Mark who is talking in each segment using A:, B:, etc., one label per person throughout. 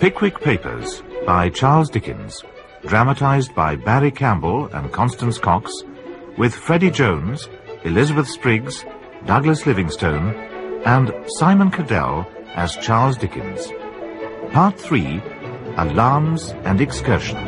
A: Pickwick Papers by Charles Dickens, dramatised by Barry Campbell and Constance Cox, with Freddie Jones, Elizabeth Spriggs, Douglas Livingstone, and Simon Cadell as Charles Dickens. Part 3, Alarms and Excursions.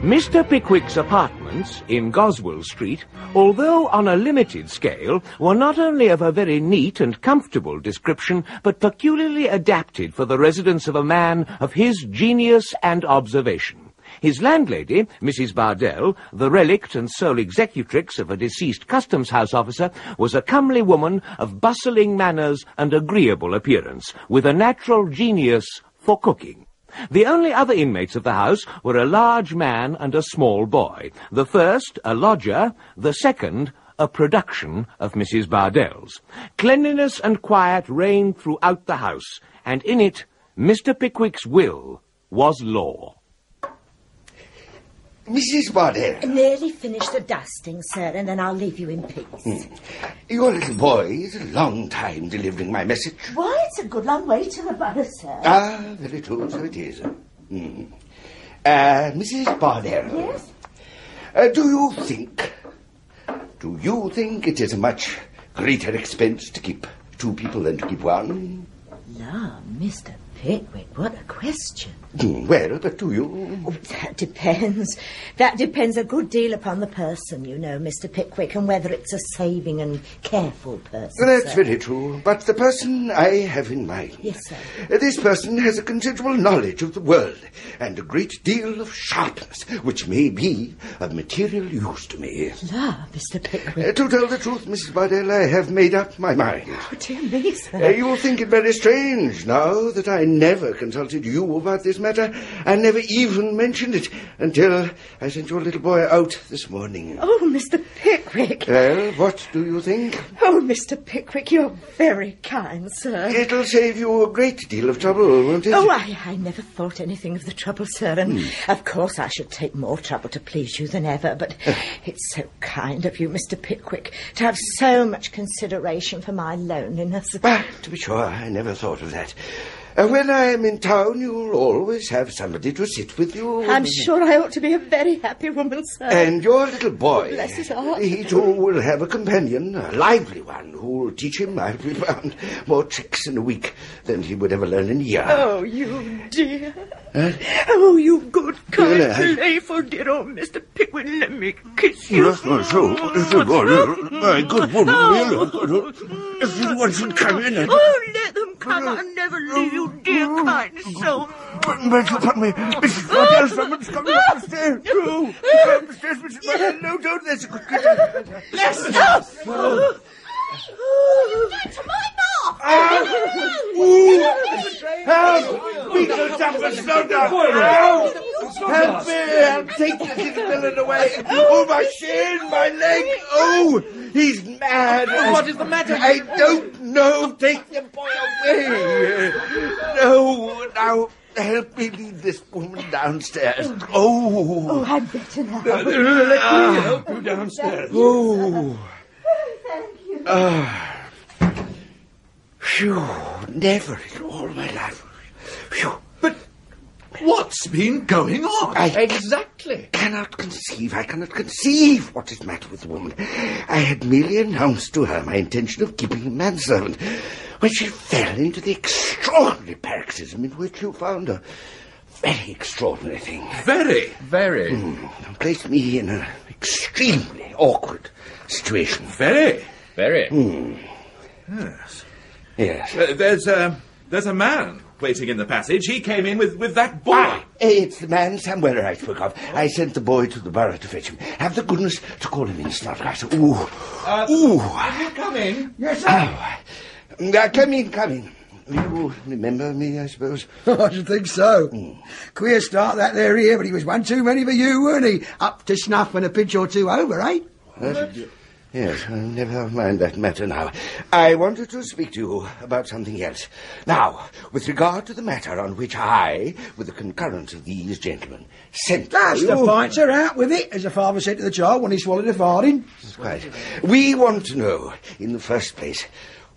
B: Mr. Pickwick's apartments in Goswell Street, although on a limited scale, were not only of a very neat and comfortable description, but peculiarly adapted for the residence of a man of his genius and observation. His landlady, Mrs. Bardell, the relict and sole executrix of a deceased customs house officer, was a comely woman of bustling manners and agreeable appearance, with a natural genius for cooking. The only other inmates of the house were a large man and a small boy, the first a lodger, the second a production of Mrs. Bardell's. Cleanliness and quiet reigned throughout the house, and in it Mr. Pickwick's will was law.
C: Mrs. Bardell.
D: Nearly finished the dusting, sir, and then I'll leave you in peace.
C: Your little boy is a long time delivering my message.
D: Why, it's a good long way to the borough, sir.
C: Ah, very true, so it is. Mrs. Bardell.
D: Yes?
C: Do you think it is a much greater expense to keep two people than to keep one?
D: La, Mr. Pickwick, what a question.
C: Well, but do you?
D: Oh, that depends. That depends a good deal upon the person, you know, Mr. Pickwick, and whether it's a saving and careful person.
C: That's
D: sir.
C: very true. But the person I have in mind...
D: Yes, sir.
C: This person has a considerable knowledge of the world and a great deal of sharpness, which may be of material use to me.
D: La, Mr. Pickwick.
C: To tell the truth, Mrs. Bardell, I have made up my mind.
D: Oh, dear me, sir.
C: You'll think it very strange now that I never consulted you about this matter. I never even mentioned it until I sent your little boy out this morning.
D: Oh, Mr. Pickwick.
C: Well, what do you think?
D: Oh, Mr. Pickwick, you're very kind, sir.
C: It'll save you a great deal of trouble, won't it?
D: Oh, I never thought anything of the trouble, sir, and of course I should take more trouble to please you than ever, but it's so kind of you, Mr. Pickwick, to have so much consideration for my loneliness.
C: But, to be sure, I never thought of that. When I am in town, you'll always have somebody to sit with you.
D: I'm sure I ought to be a very happy woman, sir.
C: And your little boy,
D: bless his heart,
C: he too will have a companion, a lively one, who'll teach him, I'll be bound, more tricks in a week than he would ever learn in a year.
D: Oh, you dear. Oh, you good, kind, playful dear old Mr. Pickwick, let me kiss you.
C: That's not so. My good woman, really. Everyone should come in and...
D: Oh, let them come. I'll never leave you, dear kind soul.
C: Pardon me. Mrs. Bardell, someone's coming upstairs. Go upstairs, Mrs. Bardell. No, don't. There's a good...
D: Stop! Back to my bar!
C: Help! We don't have a soda! Help me! I'll take this little villain away! Oh, my shin! My leg! Oh! He's mad!
E: What is the matter?
C: I don't know! Take the boy away! No! Now, help me lead this woman downstairs.
D: Oh, I'm better now.
E: Let me help you downstairs.
C: Oh!
D: Thank you.
C: Phew, never in all my life. Phew.
E: But what's been going on?
C: Exactly. I cannot conceive what is the matter with the woman. I had merely announced to her my intention of keeping a manservant when she fell into the extraordinary paroxysm in which you found her. Very extraordinary thing.
E: Very.
C: Placed me in an extremely awkward situation.
E: Very.
C: Yes.
E: There's a man waiting in the passage. He came in with that boy.
C: It's the man somewhere I spoke of. I sent the boy to the borough to fetch him. Have the goodness to call him in, Snodgrass. Ooh.
E: Will you come in?
C: Yes, sir. Come in. You remember me, I suppose?
F: I should think so. Queer start that there here, but he was one too many for you, weren't he? Up to snuff and a pinch or two over, eh?
C: Yes, never mind that matter now. I wanted to speak to you about something else. Now, with regard to the matter on which I, with the concurrence of these gentlemen, sent
F: That's
C: you...
F: the point, sir, out with it, as the father said to the child when he swallowed a farthing.
C: Right. We want to know, in the first place,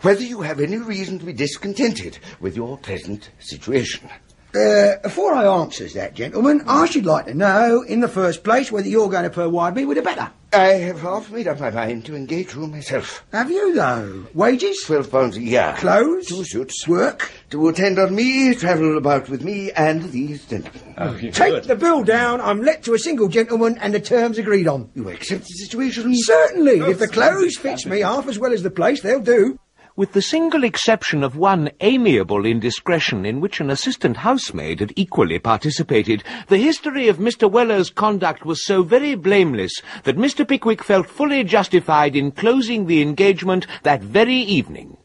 C: whether you have any reason to be discontented with your present situation.
F: Before I answers that, gentlemen, I should like to know, in the first place, whether you're going to provide me with a better.
C: I have half made up my mind to engage you myself.
F: Have you, though? Wages?
C: £12 a year.
F: Clothes?
C: 2 suits.
F: Work?
C: To attend on me, travel about with me, and these gentlemen.
F: Take the bill down. I'm let to a single gentleman, and the terms agreed on.
C: You accept the situation?
F: Certainly. If the clothes fits me half as well as the place, they'll do.
B: With the single exception of one amiable indiscretion in which an assistant housemaid had equally participated, the history of Mr. Weller's conduct was so very blameless that Mr. Pickwick felt fully justified in closing the engagement that very evening.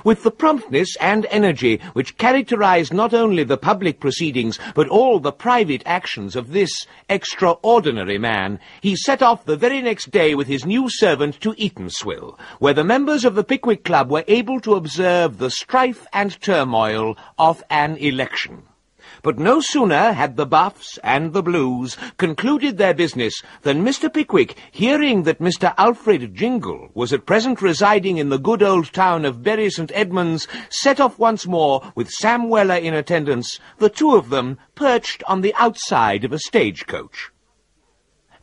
B: With the promptness and energy which characterized not only the public proceedings, but all the private actions of this extraordinary man, he set off the very next day with his new servant to Eatanswill, where the members of the Pickwick Club were able to observe the strife and turmoil of an election. But no sooner had the Buffs and the Blues concluded their business than Mr. Pickwick, hearing that Mr. Alfred Jingle was at present residing in the good old town of Bury St. Edmunds, set off once more with Sam Weller in attendance, the two of them perched on the outside of a stagecoach.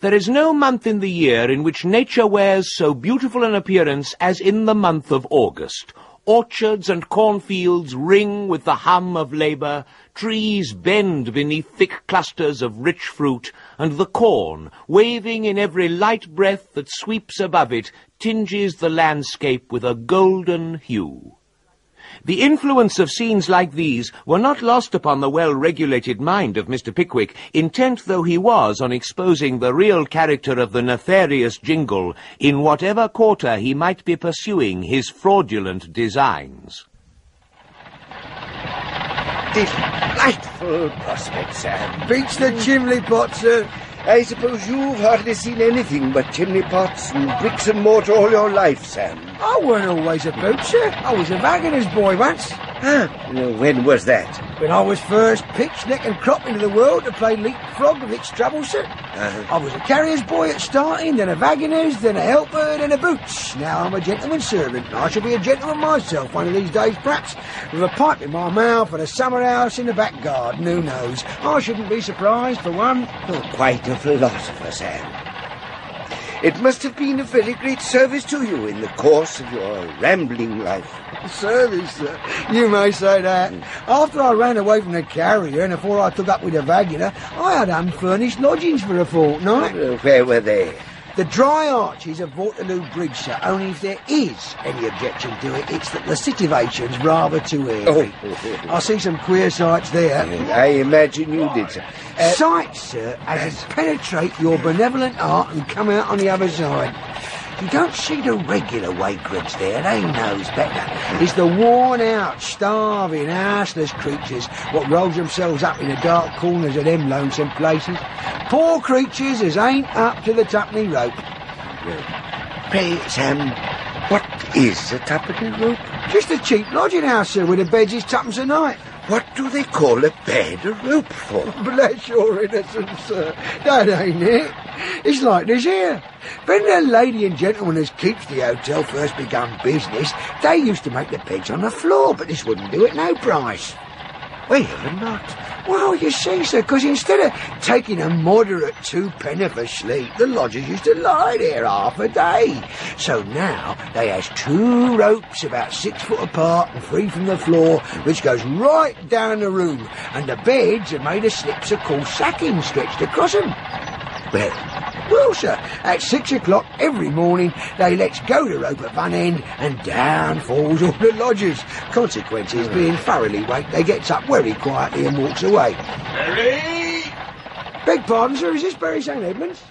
B: There is no month in the year in which nature wears so beautiful an appearance as in the month of August. Orchards and cornfields ring with the hum of labour, trees bend beneath thick clusters of rich fruit, and the corn, waving in every light breath that sweeps above it, tinges the landscape with a golden hue. The influence of scenes like these were not lost upon the well-regulated mind of Mr. Pickwick, intent though he was on exposing the real character of the nefarious Jingle in whatever quarter he might be pursuing his fraudulent designs.
C: Delightful prospect, Sam.
F: Beats the chimney pot, sir.
C: I suppose you've hardly seen anything but chimney pots and bricks and mortar all your life, Sam.
F: I weren't always a boot, sir. I was a waggoner's boy once.
C: When was that?
F: When I was first pitched neck and crop into the world to play leapfrog with its trouble, sir. I was a carrier's boy at starting, then a waggoner's, then a helper, then a boots. Now I'm a gentleman's servant, and I shall be a gentleman myself one of these days, perhaps, with a pipe in my mouth and a summer house in the back garden. Who knows? I shouldn't be surprised, for one.
C: Quite a philosopher, Sam. It must have been a very great service to you in the course of your rambling life.
F: Service, sir? You may say that. After I ran away from the carrier and before I took up with the waggoner, I had unfurnished lodgings for a fortnight.
C: Where were they?
F: The dry arches of Waterloo Bridge, sir. Only if there is any objection to it, it's that the situation's rather too airy. I see some queer sights there.
C: I imagine you did, sir.
F: Sights, sir, as penetrate your benevolent heart and come out on the other side. You don't see the regular vagrants there, they knows better. It's the worn-out, starving, houseless creatures what rolls themselves up in the dark corners of them lonesome places. Poor creatures as ain't up to the twopenny rope.
C: Pray, Sam, what is a twopenny rope?
F: Just a cheap lodging house, sir, where the beds is twopence a night.
C: What do they call a bed a rope for?
F: Bless your innocence, sir. That ain't it. It's like this here. When the lady and gentleman as keeps the hotel first begun business, they used to make the beds on the floor, but this wouldn't do at no price.
C: Well, not.
F: Well, you see, sir, because instead of taking a moderate 2 penny for sleep, the lodgers used to lie there half a day. So now they has 2 ropes about 6 foot apart and free from the floor, which goes right down the room, and the beds are made of slips of coarse sacking stretched across them. Well, sir, at 6 o'clock every morning, they lets go the rope at one end, and down falls all the lodgers. Consequences being thoroughly waked, they gets up very quietly and walks away.
E: Berry!
F: Beg pardon, sir, is this Bury St. Edmunds?